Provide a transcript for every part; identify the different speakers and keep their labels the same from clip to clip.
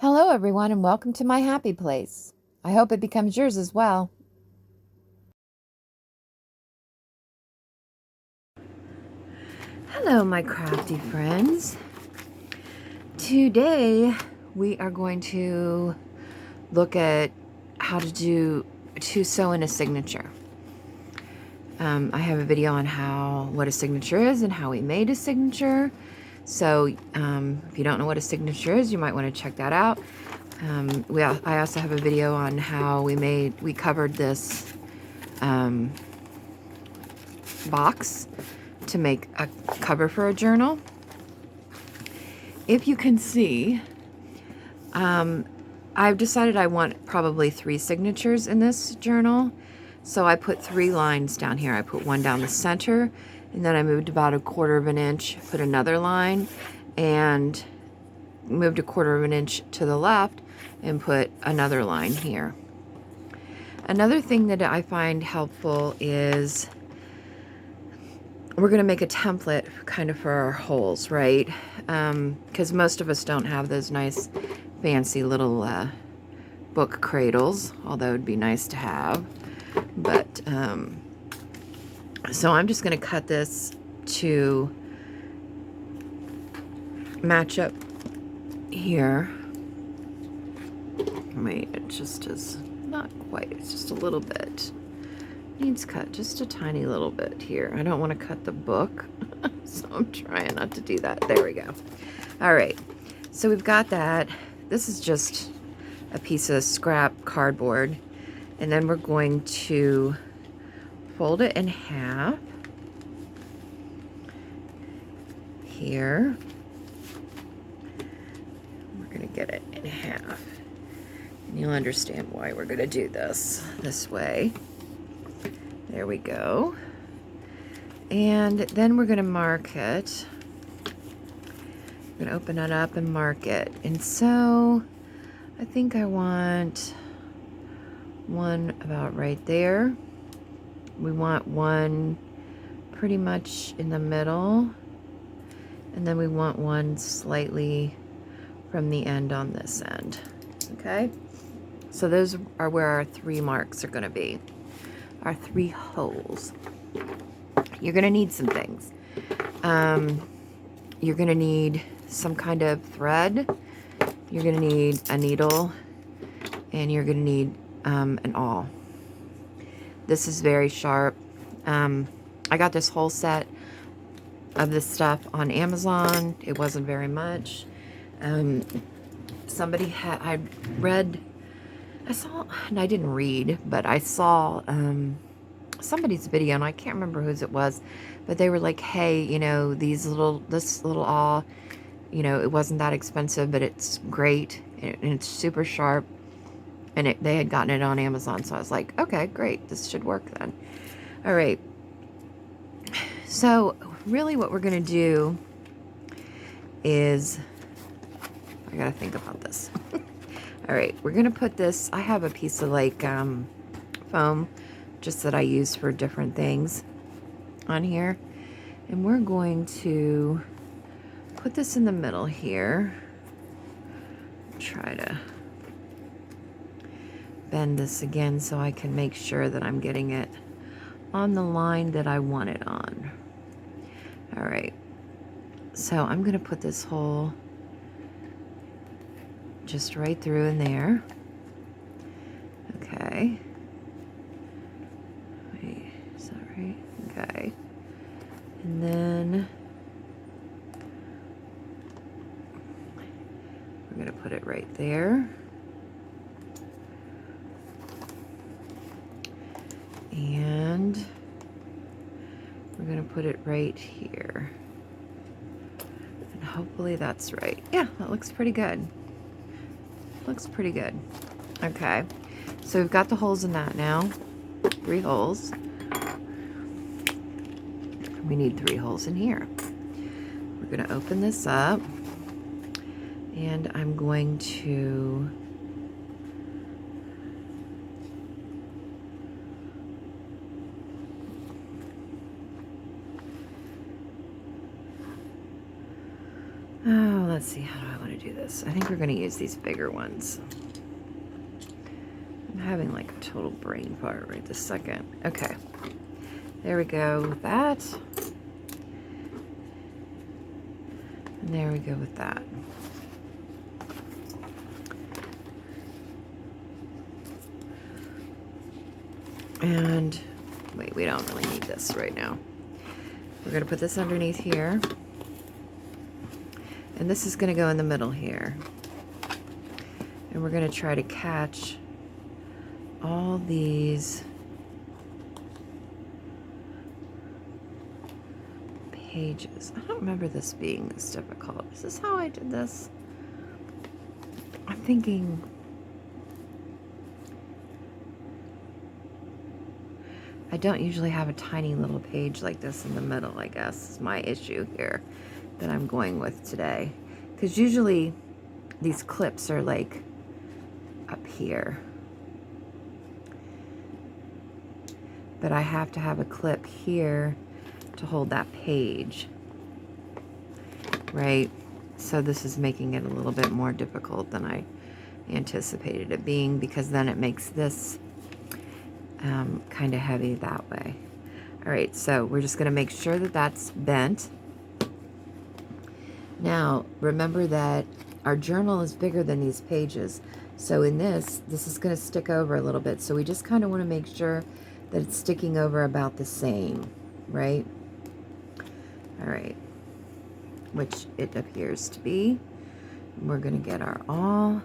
Speaker 1: Hello, everyone, and welcome to my happy place. I hope it becomes yours as well. Hello, my crafty friends. Today, we are going to look at how to sew in a signature. I have a video on what a signature is and how we made a signature. So if you don't know what a signature is, you might want to check that out. I also have a video on how we covered this box to make a cover for a journal. If you can see, I've decided I want probably 3 signatures in this journal. So I put 3 lines down here. I put one down the center, and then I moved about 1/4 of an inch, put another line, and moved 1/4 of an inch to the left and put another line here. Another thing that I find helpful is we're going to make a template kind of for our holes, right? Because most of us don't have those nice fancy little book cradles, although it'd be nice to have. But so I'm just going to cut this to match up here. Wait, it just is not quite, it's just a little bit. Needs cut just a tiny little bit here. I don't want to cut the book, so I'm trying not to do that. There we go. All right, so we've got that. This is just a piece of scrap cardboard, and then we're going to fold it in half here. We're going to get it in half, and you'll understand why we're going to do this way. There we go. And then we're going to mark it. I'm going to open it up and mark it. And so I think I want one about right there. We want one pretty much in the middle. And then we want one slightly from the end on this end. Okay? So those are where our 3 marks are going to be. Our 3 holes. You're going to need some things. You're going to need some kind of thread. You're going to need a needle, and you're going to need an awl. This is very sharp. I got this whole set of this stuff on Amazon. It wasn't very much. I saw, and I didn't read, but I saw somebody's video, and I can't remember whose it was, but they were like, hey, you know, this little awl, you know, it wasn't that expensive, but it's great, and it's super sharp, and they had gotten it on Amazon, so I was like, okay, great, this should work then. All right, so really what we're going to do is, I got to think about this. All right, we're going to put this, I have a piece of like foam, just that I use for different things on here. And we're going to put this in the middle here. Try to bend this again so I can make sure that I'm getting it on the line that I want it on. All right, so I'm going to put this hole just right through in there. Okay. Wait, is that right? Okay. And then we're going to put it right there. And we're going to put it right here. And hopefully that's right. Yeah, that looks pretty good. Looks pretty good. Okay, so we've got the holes in that now. 3 holes. We need 3 holes in here. We're going to open this up, and I'm going to let's let's see, how do I want to do this? I think we're going to use these bigger ones. I'm having like a total brain fart right this second. Okay, there we go with that. And there we go with that. And wait, we don't really need this right now. We're going to put this underneath here. And this is going to go in the middle here. And we're going to try to catch all these pages. I don't remember this being this difficult. Is this how I did this? I'm thinking... I don't usually have a tiny little page like this in the middle, I guess, is my issue here that I'm going with today. Because usually these clips are like up here. But I have to have a clip here to hold that page, right? So this is making it a little bit more difficult than I anticipated it being, because then it makes this kind of heavy that way. All right, so we're just going to make sure that that's bent. Now, remember that our journal is bigger than these pages. So in this is going to stick over a little bit. So we just kind of want to make sure that it's sticking over about the same, right? All right, which it appears to be. We're going to get our awl,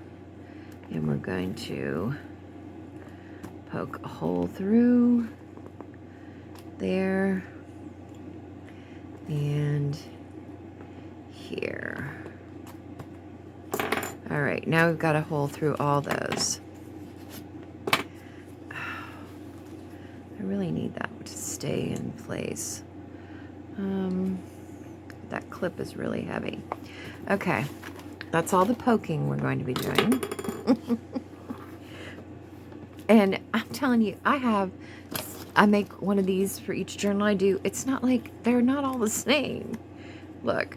Speaker 1: and we're going to poke a hole through there and here. All right, now we've got a hole through all those. I really need that to stay in place. That clip is really heavy. Okay, that's all the poking we're going to be doing. And I'm telling you, I make one of these for each journal I do. It's not like, they're not all the same. Look,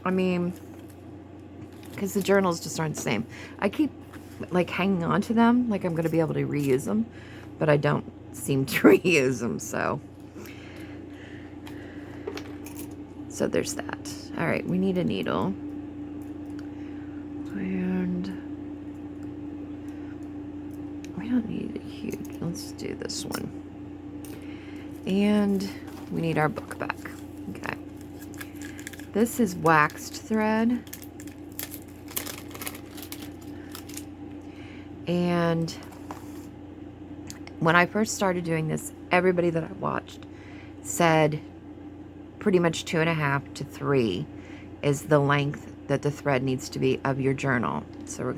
Speaker 1: I mean, because the journals just aren't the same. I keep like hanging on to them, like I'm going to be able to reuse them, but I don't seem to reuse them, so there's that. All right, we need a needle. And we don't need a huge, let's do this one. And we need our book back. Okay. This is waxed thread. And when I first started doing this, everybody that I watched said pretty much 2.5 to 3 is the length that the thread needs to be of your journal. So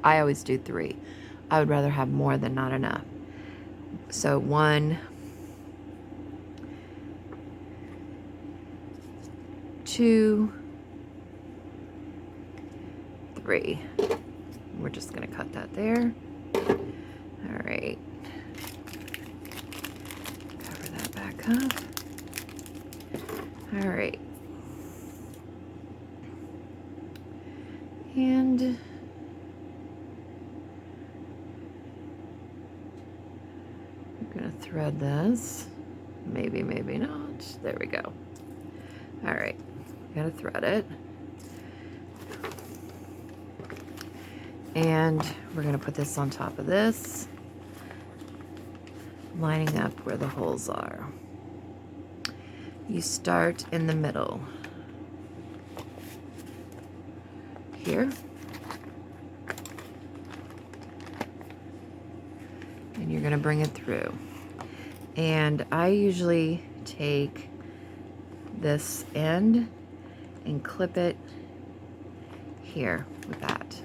Speaker 1: I always do 3. I would rather have more than not enough. So 1, 2, 3. We're just going to cut that there. All right. Cover that back up. All right. And we're going to thread this. Maybe, maybe not. There we go. All right. Got to thread it. And we're going to put this on top of this, lining up where the holes are. You start in the middle here, and you're going to bring it through. And I usually take this end and clip it here with that,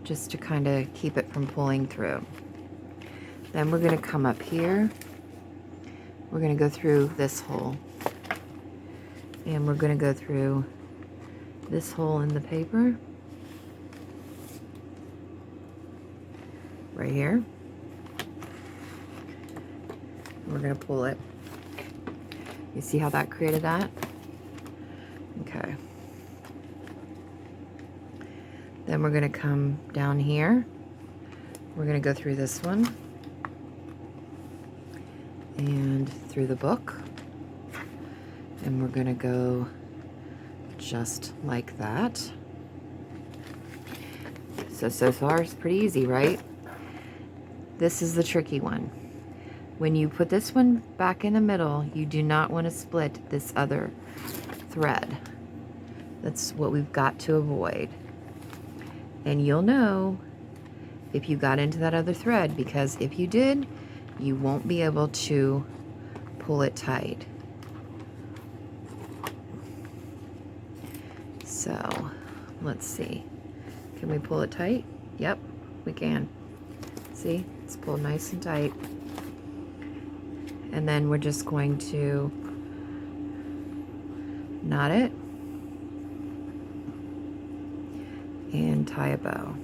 Speaker 1: just to kind of keep it from pulling through. Then we're going to come up here. We're going to go through this hole. And we're going to go through this hole in the paper. Right here. We're going to pull it. You see how that created that? Okay. Then we're going to come down here. We're going to go through this one and through the book. And we're going to go just like that. So far it's pretty easy, right? This is the tricky one. When you put this one back in the middle, you do not want to split this other thread. That's what we've got to avoid. And you'll know if you got into that other thread, because if you did, you won't be able to pull it tight. So let's see. Can we pull it tight? Yep, we can. See, it's pulled nice and tight. And then we're just going to knot it and tie a bow.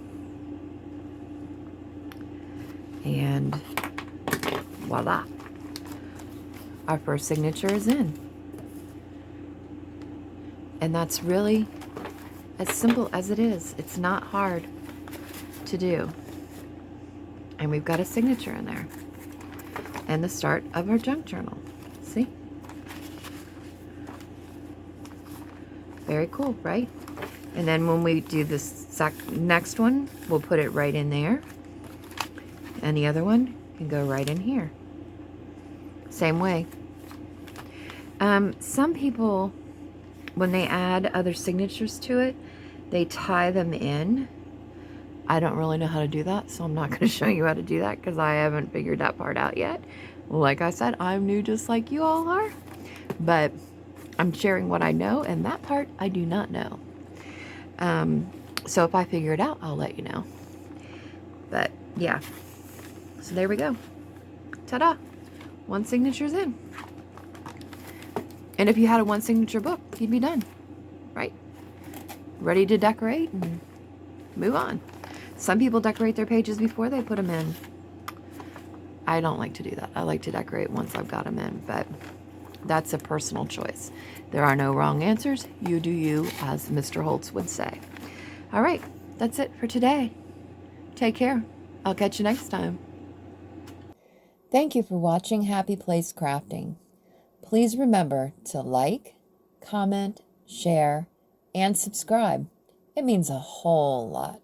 Speaker 1: And voila, our first signature is in. And that's really as simple as it is. It's not hard to do. And we've got a signature in there. And the start of our junk journal. See? Very cool, right? And then when we do this next one, we'll put it right in there. And the other one can go right in here. Same way. Some people, when they add other signatures to it, they tie them in. I don't really know how to do that, so I'm not going to show you how to do that because I haven't figured that part out yet. Like I said, I'm new just like you all are. But I'm sharing what I know, and that part I do not know. So if I figure it out, I'll let you know. But yeah. So there we go. Ta-da! One signature's in. And if you had a one signature book, you'd be done. Right? Ready to decorate and move on. Some people decorate their pages before they put them in. I don't like to do that. I like to decorate once I've got them in, but that's a personal choice. There are no wrong answers. You do you, as Mr. Holtz would say. All right, that's it for today. Take care. I'll catch you next time. Thank you for watching Happy Place Crafting. Please remember to like, comment, share, and subscribe. It means a whole lot.